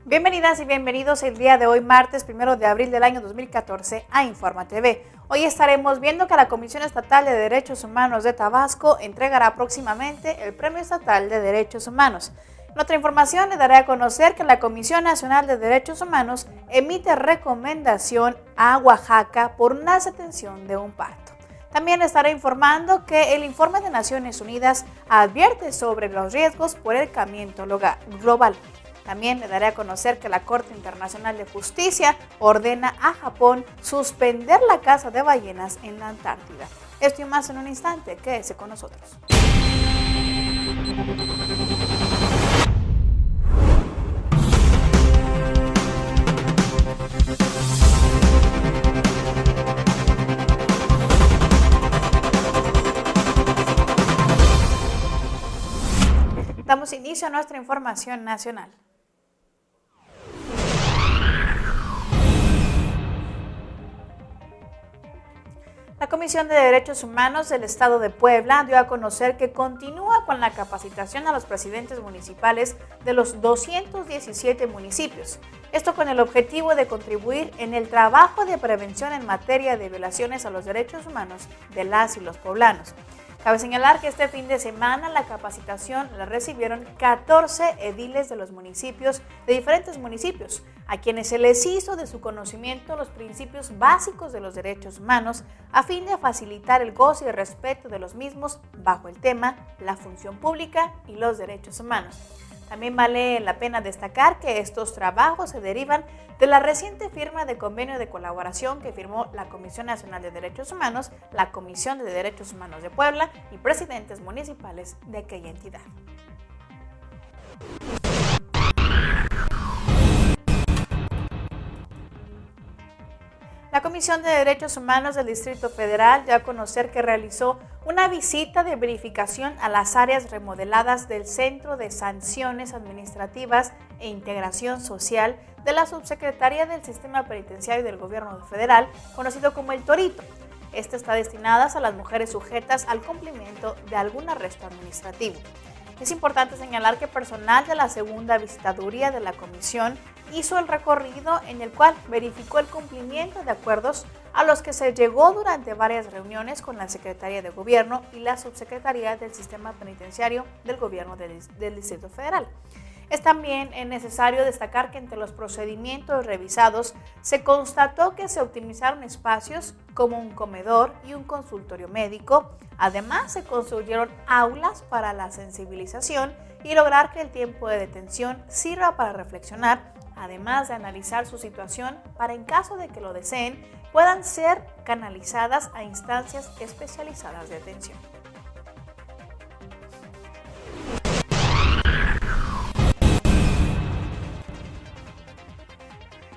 Bienvenidas y bienvenidos el día de hoy, martes 1 de abril del año 2014, a Informa TV. Hoy estaremos viendo que la Comisión Estatal de Derechos Humanos de Tabasco entregará próximamente el Premio Estatal de Derechos Humanos. En otra información, le daré a conocer que la Comisión Nacional de Derechos Humanos emite recomendación a Oaxaca por una desatención de un parto. También le estaré informando que el informe de Naciones Unidas advierte sobre los riesgos por el calentamiento global. También le daré a conocer que la Corte Internacional de Justicia ordena a Japón suspender la caza de ballenas en la Antártida. Esto y más en un instante, quédese con nosotros. Damos inicio a nuestra información nacional. La Comisión de Derechos Humanos del Estado de Puebla dio a conocer que continúa con la capacitación a los presidentes municipales de los 217 municipios. Esto con el objetivo de contribuir en el trabajo de prevención en materia de violaciones a los derechos humanos de las y los poblanos. Cabe señalar que este fin de semana la capacitación la recibieron 14 ediles de los municipios, de diferentes municipios, a quienes se les hizo de su conocimiento los principios básicos de los derechos humanos a fin de facilitar el goce y respeto de los mismos bajo el tema la función pública y los derechos humanos. También vale la pena destacar que estos trabajos se derivan de la reciente firma de convenio de colaboración que firmó la Comisión Nacional de Derechos Humanos, la Comisión de Derechos Humanos de Puebla y presidentes municipales de aquella entidad. La Comisión de Derechos Humanos del Distrito Federal dio a conocer que realizó una visita de verificación a las áreas remodeladas del Centro de Sanciones Administrativas e Integración Social de la Subsecretaría del Sistema Penitenciario del Gobierno Federal, conocido como el Torito. Esta está destinada a las mujeres sujetas al cumplimiento de algún arresto administrativo. Es importante señalar que personal de la segunda visitaduría de la comisión hizo el recorrido en el cual verificó el cumplimiento de acuerdos a los que se llegó durante varias reuniones con la Secretaría de Gobierno y la Subsecretaría del Sistema Penitenciario del Gobierno del Distrito Federal. Es también necesario destacar que entre los procedimientos revisados se constató que se optimizaron espacios como un comedor y un consultorio médico. Además, se construyeron aulas para la sensibilización y lograr que el tiempo de detención sirva para reflexionar, además de analizar su situación para, en caso de que lo deseen, puedan ser canalizadas a instancias especializadas de atención.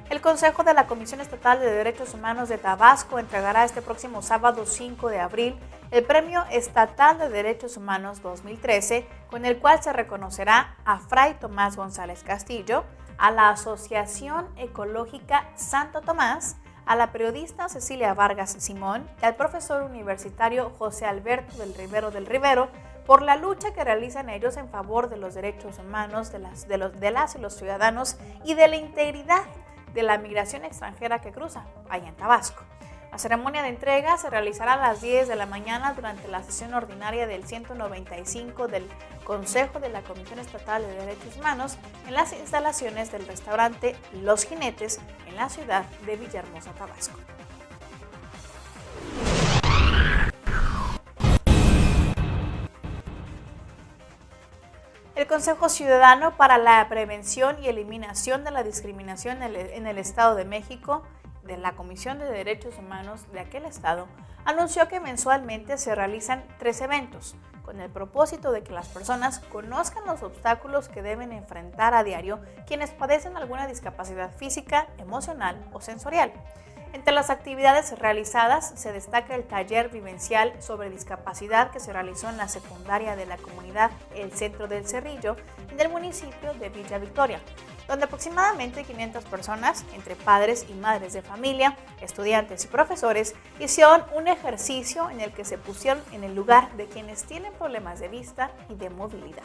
El Consejo de la Comisión Estatal de Derechos Humanos de Tabasco entregará este próximo sábado 5 de abril el Premio Estatal de Derechos Humanos 2013, con el cual se reconocerá a Fray Tomás González Castillo, a la Asociación Ecológica Santo Tomás, a la periodista Cecilia Vargas Simón y al profesor universitario José Alberto del Rivero por la lucha que realizan ellos en favor de los derechos humanos de las y los ciudadanos y de la integridad de la migración extranjera que cruza allá en Tabasco. La ceremonia de entrega se realizará a las 10 de la mañana durante la sesión ordinaria del 195 del Consejo de la Comisión Estatal de Derechos Humanos en las instalaciones del restaurante Los Jinetes en la ciudad de Villahermosa, Tabasco. El Consejo Ciudadano para la Prevención y Eliminación de la Discriminación en el Estado de México, de la Comisión de Derechos Humanos de aquel estado, anunció que mensualmente se realizan 3 eventos, con el propósito de que las personas conozcan los obstáculos que deben enfrentar a diario quienes padecen alguna discapacidad física, emocional o sensorial. Entre las actividades realizadas se destaca el taller vivencial sobre discapacidad que se realizó en la secundaria de la comunidad El Centro del Cerrillo, en el municipio de Villa Victoria, donde aproximadamente 500 personas, entre padres y madres de familia, estudiantes y profesores, hicieron un ejercicio en el que se pusieron en el lugar de quienes tienen problemas de vista y de movilidad.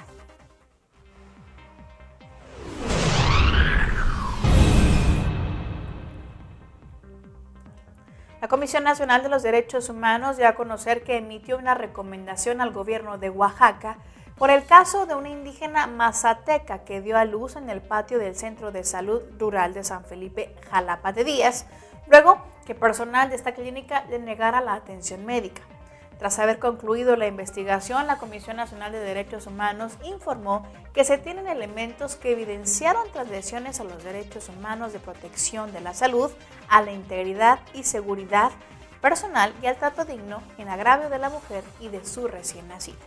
Comisión Nacional de los Derechos Humanos dio a conocer que emitió una recomendación al gobierno de Oaxaca por el caso de una indígena mazateca que dio a luz en el patio del Centro de Salud Rural de San Felipe, Jalapa de Díaz, luego que personal de esta clínica le negara la atención médica. Tras haber concluido la investigación, la Comisión Nacional de Derechos Humanos informó que se tienen elementos que evidenciaron transgresiones a los derechos humanos de protección de la salud, a la integridad y seguridad personal y al trato digno en agravio de la mujer y de su recién nacida.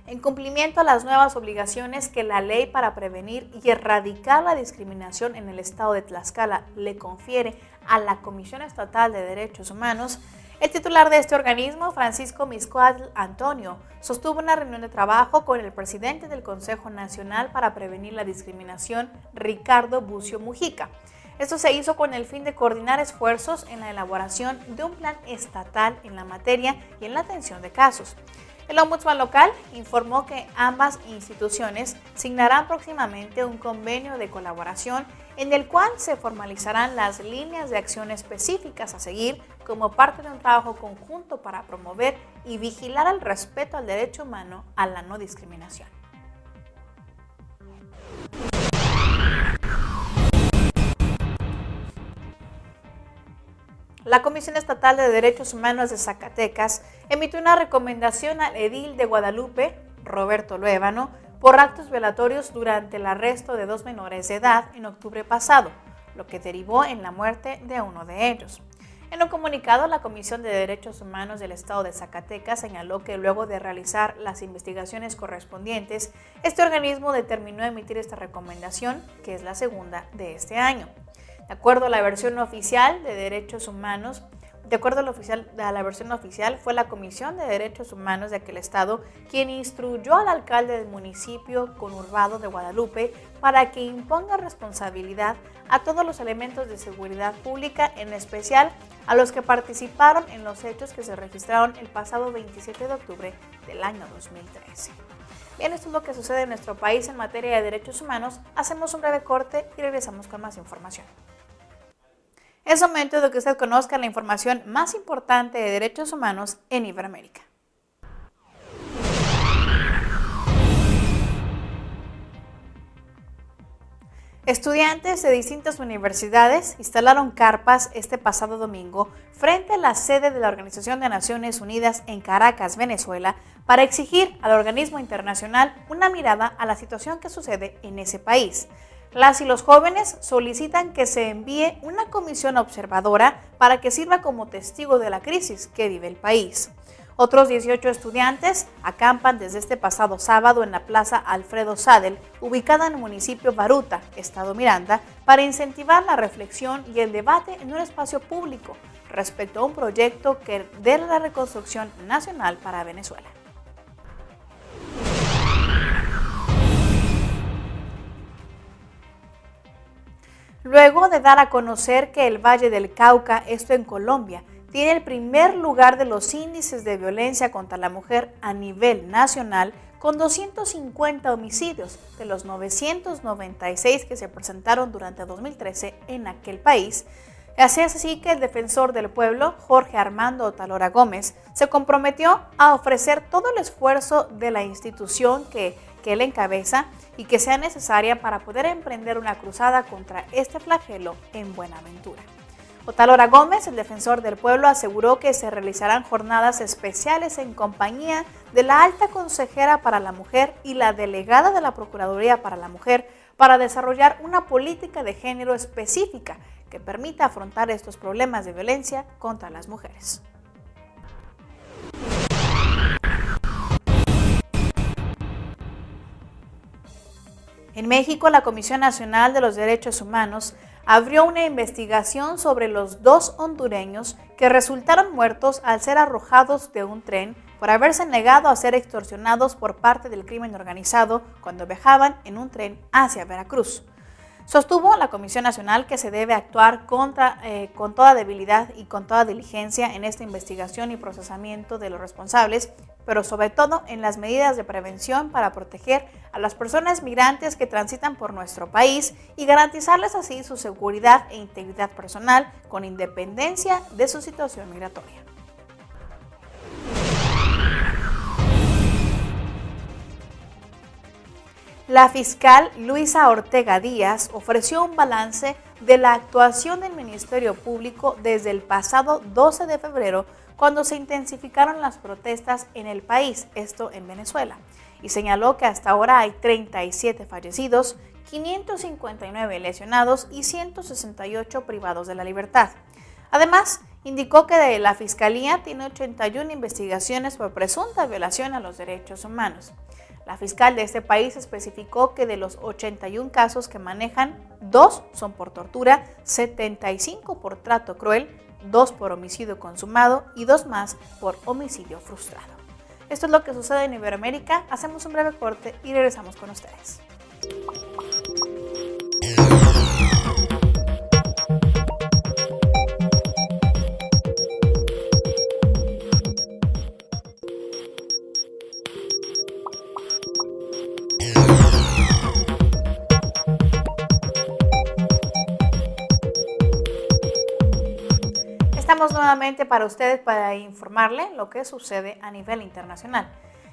En cumplimiento a las nuevas obligaciones que la ley para prevenir y erradicar la discriminación en el estado de Tlaxcala le confiere a la Comisión Estatal de Derechos Humanos, el titular de este organismo, Francisco Mixcoatl Antonio, sostuvo una reunión de trabajo con el presidente del Consejo Nacional para Prevenir la Discriminación, Ricardo Bucio Mujica. Esto se hizo con el fin de coordinar esfuerzos en la elaboración de un plan estatal en la materia y en la atención de casos. El ombudsman local informó que ambas instituciones signarán próximamente un convenio de colaboración en el cual se formalizarán las líneas de acción específicas a seguir como parte de un trabajo conjunto para promover y vigilar el respeto al derecho humano a la no discriminación. La Comisión Estatal de Derechos Humanos de Zacatecas emitió una recomendación al edil de Guadalupe, Roberto Luébano, por actos violatorios durante el arresto de 2 menores de edad en octubre pasado, lo que derivó en la muerte de uno de ellos. En un comunicado, la Comisión de Derechos Humanos del Estado de Zacatecas señaló que luego de realizar las investigaciones correspondientes, este organismo determinó emitir esta recomendación, que es la segunda de este año. De acuerdo a la versión oficial de Derechos Humanos, fue la Comisión de Derechos Humanos de aquel estado quien instruyó al alcalde del municipio conurbado de Guadalupe para que imponga responsabilidad a todos los elementos de seguridad pública, en especial a los que participaron en los hechos que se registraron el pasado 27 de octubre del año 2013. Bien, esto es lo que sucede en nuestro país en materia de derechos humanos. Hacemos un breve corte y regresamos con más información. Es momento de que usted conozca la información más importante de derechos humanos en Iberoamérica. Estudiantes de distintas universidades instalaron carpas este pasado domingo frente a la sede de la Organización de Naciones Unidas en Caracas, Venezuela, para exigir al organismo internacional una mirada a la situación que sucede en ese país. Las y los jóvenes solicitan que se envíe una comisión observadora para que sirva como testigo de la crisis que vive el país. Otros 18 estudiantes acampan desde este pasado sábado en la Plaza Alfredo Sadel, ubicada en el municipio Baruta, Estado Miranda, para incentivar la reflexión y el debate en un espacio público respecto a un proyecto de la reconstrucción nacional para Venezuela. Luego de dar a conocer que el Valle del Cauca, esto en Colombia, tiene el primer lugar de los índices de violencia contra la mujer a nivel nacional, con 250 homicidios de los 996 que se presentaron durante 2013 en aquel país. Así es así que el defensor del pueblo, Jorge Armando Otalora Gómez, se comprometió a ofrecer todo el esfuerzo de la institución que él encabeza y que sea necesaria para poder emprender una cruzada contra este flagelo en Buenaventura. Otalora Gómez, el defensor del pueblo, aseguró que se realizarán jornadas especiales en compañía de la alta consejera para la mujer y la delegada de la Procuraduría para la Mujer para desarrollar una política de género específica que permita afrontar estos problemas de violencia contra las mujeres. En México, la Comisión Nacional de los Derechos Humanos abrió una investigación sobre los 2 hondureños que resultaron muertos al ser arrojados de un tren por haberse negado a ser extorsionados por parte del crimen organizado cuando viajaban en un tren hacia Veracruz. Sostuvo la Comisión Nacional que se debe actuar con toda debilidad y con toda diligencia en esta investigación y procesamiento de los responsables, pero sobre todo en las medidas de prevención para proteger a las personas migrantes que transitan por nuestro país y garantizarles así su seguridad e integridad personal con independencia de su situación migratoria. La fiscal Luisa Ortega Díaz ofreció un balance de la actuación del Ministerio Público desde el pasado 12 de febrero, cuando se intensificaron las protestas en el país, esto en Venezuela, y señaló que hasta ahora hay 37 fallecidos, 559 lesionados y 168 privados de la libertad. Además, indicó que la Fiscalía tiene 81 investigaciones por presunta violación a los derechos humanos. La fiscal de este país especificó que de los 81 casos que manejan, 2 son por tortura, 75 por trato cruel, 2 por homicidio consumado y 2 más por homicidio frustrado. Esto es lo que sucede en Iberoamérica. Hacemos un breve corte y regresamos con ustedes. Estamos nuevamente para ustedes para informarle lo que sucede a nivel internacional.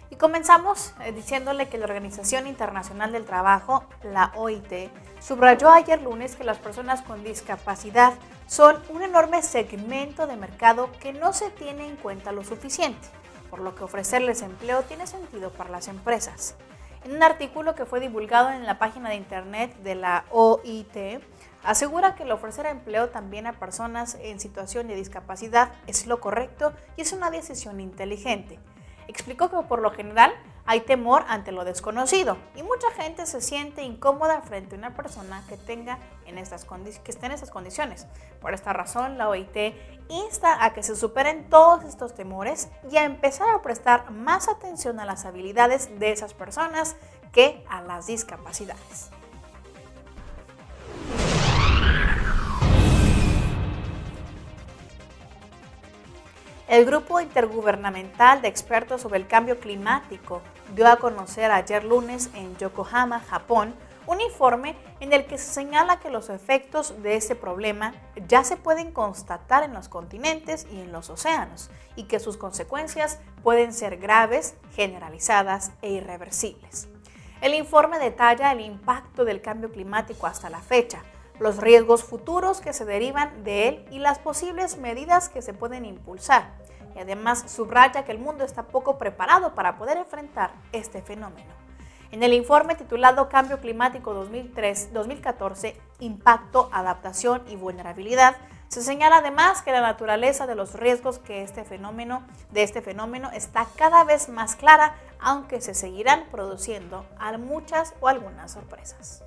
Y comenzamos diciéndole que la Organización Internacional del Trabajo, la OIT, subrayó ayer lunes que las personas con discapacidad son un enorme segmento de mercado que no se tiene en cuenta lo suficiente, por lo que ofrecerles empleo tiene sentido para las empresas. En un artículo que fue divulgado en la página de internet de la OIT, asegura que el ofrecer empleo también a personas en situación de discapacidad es lo correcto y es una decisión inteligente. Explicó que por lo general hay temor ante lo desconocido y mucha gente se siente incómoda frente a una persona que esté en estas condiciones. Por esta razón, la OIT insta a que se superen todos estos temores y a empezar a prestar más atención a las habilidades de esas personas que a las discapacidades. El Grupo Intergubernamental de Expertos sobre el Cambio Climático dio a conocer ayer lunes en Yokohama, Japón, un informe en el que se señala que los efectos de este problema ya se pueden constatar en los continentes y en los océanos, y que sus consecuencias pueden ser graves, generalizadas e irreversibles. El informe detalla el impacto del cambio climático hasta la fecha, los riesgos futuros que se derivan de él y las posibles medidas que se pueden impulsar. Y además subraya que el mundo está poco preparado para poder enfrentar este fenómeno. En el informe titulado Cambio Climático 2014, Impacto, Adaptación y Vulnerabilidad, se señala además que la naturaleza de los riesgos de este fenómeno está cada vez más clara, aunque se seguirán produciendo muchas o algunas sorpresas.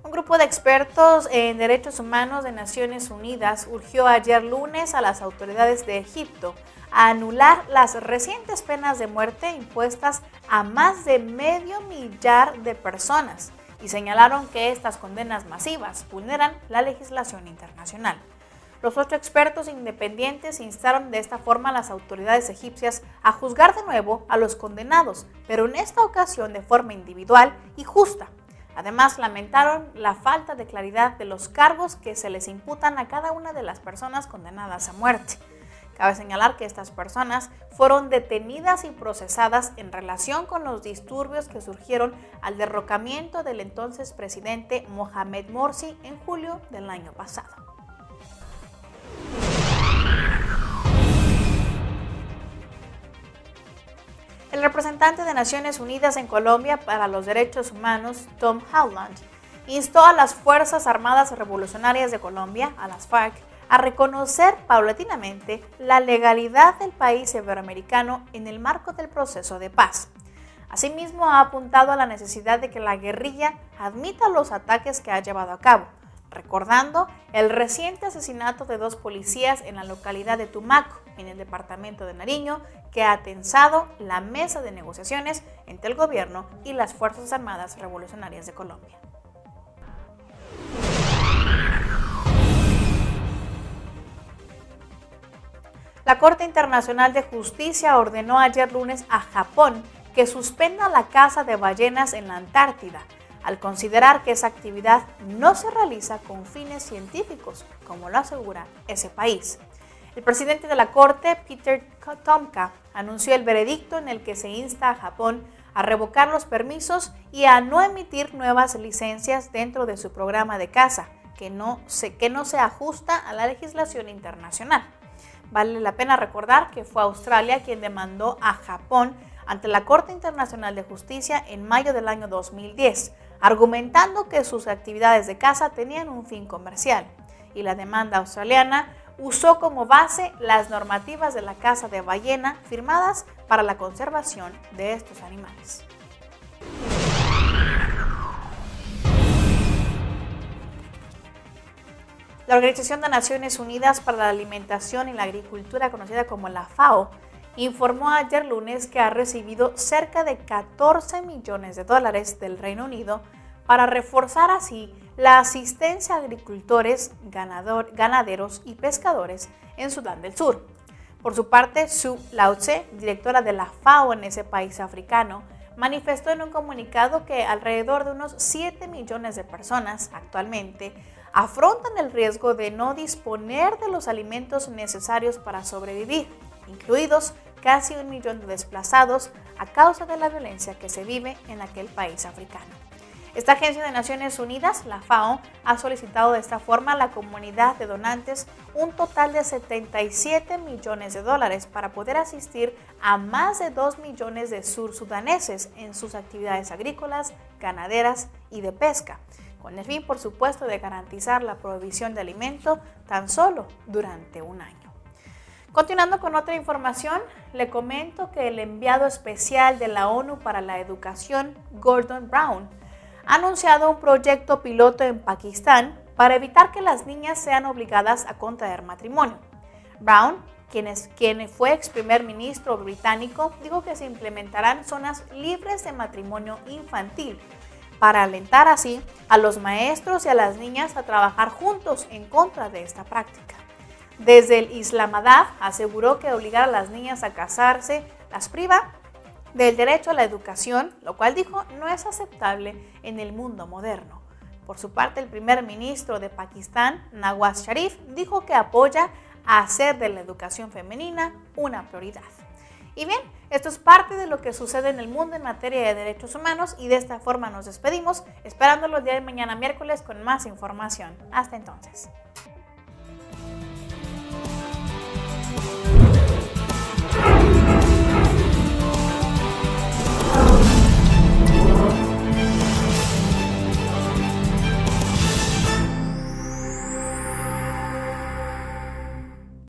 Un grupo de expertos en derechos humanos de Naciones Unidas urgió ayer lunes a las autoridades de Egipto a anular las recientes penas de muerte impuestas a más de 500,000 de personas y señalaron que estas condenas masivas vulneran la legislación internacional. Los 8 expertos independientes instaron de esta forma a las autoridades egipcias a juzgar de nuevo a los condenados, pero en esta ocasión de forma individual y justa. Además, lamentaron la falta de claridad de los cargos que se les imputan a cada una de las personas condenadas a muerte. Cabe señalar que estas personas fueron detenidas y procesadas en relación con los disturbios que surgieron al derrocamiento del entonces presidente Mohamed Morsi en julio del año pasado. El representante de Naciones Unidas en Colombia para los Derechos Humanos, Tom Howland, instó a las Fuerzas Armadas Revolucionarias de Colombia, a las FARC, a reconocer paulatinamente la legalidad del país iberoamericano en el marco del proceso de paz. Asimismo, ha apuntado a la necesidad de que la guerrilla admita los ataques que ha llevado a cabo, recordando el reciente asesinato de 2 policías en la localidad de Tumaco, en el departamento de Nariño, que ha tensado la mesa de negociaciones entre el gobierno y las Fuerzas Armadas Revolucionarias de Colombia. La Corte Internacional de Justicia ordenó ayer lunes a Japón que suspenda la caza de ballenas en la Antártida, al considerar que esa actividad no se realiza con fines científicos, como lo asegura ese país. El presidente de la Corte, Peter Tomka, anunció el veredicto en el que se insta a Japón a revocar los permisos y a no emitir nuevas licencias dentro de su programa de caza, que no se ajusta a la legislación internacional. Vale la pena recordar que fue Australia quien demandó a Japón ante la Corte Internacional de Justicia en mayo del año 2010, argumentando que sus actividades de caza tenían un fin comercial, y la demanda australiana usó como base las normativas de la caza de ballena firmadas para la conservación de estos animales. La Organización de Naciones Unidas para la Alimentación y la Agricultura, conocida como la FAO, informó ayer lunes que ha recibido cerca de $14 millones del Reino Unido para reforzar así la asistencia a agricultores, ganaderos y pescadores en Sudán del Sur. Por su parte, Sue Lautze, directora de la FAO en ese país africano, manifestó en un comunicado que alrededor de unos 7 millones de personas actualmente afrontan el riesgo de no disponer de los alimentos necesarios para sobrevivir, incluidos casi 1 millón de desplazados a causa de la violencia que se vive en aquel país africano. Esta agencia de Naciones Unidas, la FAO, ha solicitado de esta forma a la comunidad de donantes un total de $77 millones para poder asistir a más de 2 millones de sursudaneses en sus actividades agrícolas, ganaderas y de pesca, con el fin, por supuesto, de garantizar la provisión de alimento tan solo durante un año. Continuando con otra información, le comento que el enviado especial de la ONU para la Educación, Gordon Brown, ha anunciado un proyecto piloto en Pakistán para evitar que las niñas sean obligadas a contraer matrimonio. Brown, quien fue ex primer ministro británico, dijo que se implementarán zonas libres de matrimonio infantil para alentar así a los maestros y a las niñas a trabajar juntos en contra de esta práctica. Desde el Islamabad aseguró que obligar a las niñas a casarse las priva del derecho a la educación, lo cual dijo no es aceptable en el mundo moderno. Por su parte, el primer ministro de Pakistán, Nawaz Sharif, dijo que apoya a hacer de la educación femenina una prioridad. Y bien, esto es parte de lo que sucede en el mundo en materia de derechos humanos y de esta forma nos despedimos, esperándolos el día de mañana miércoles con más información. Hasta entonces.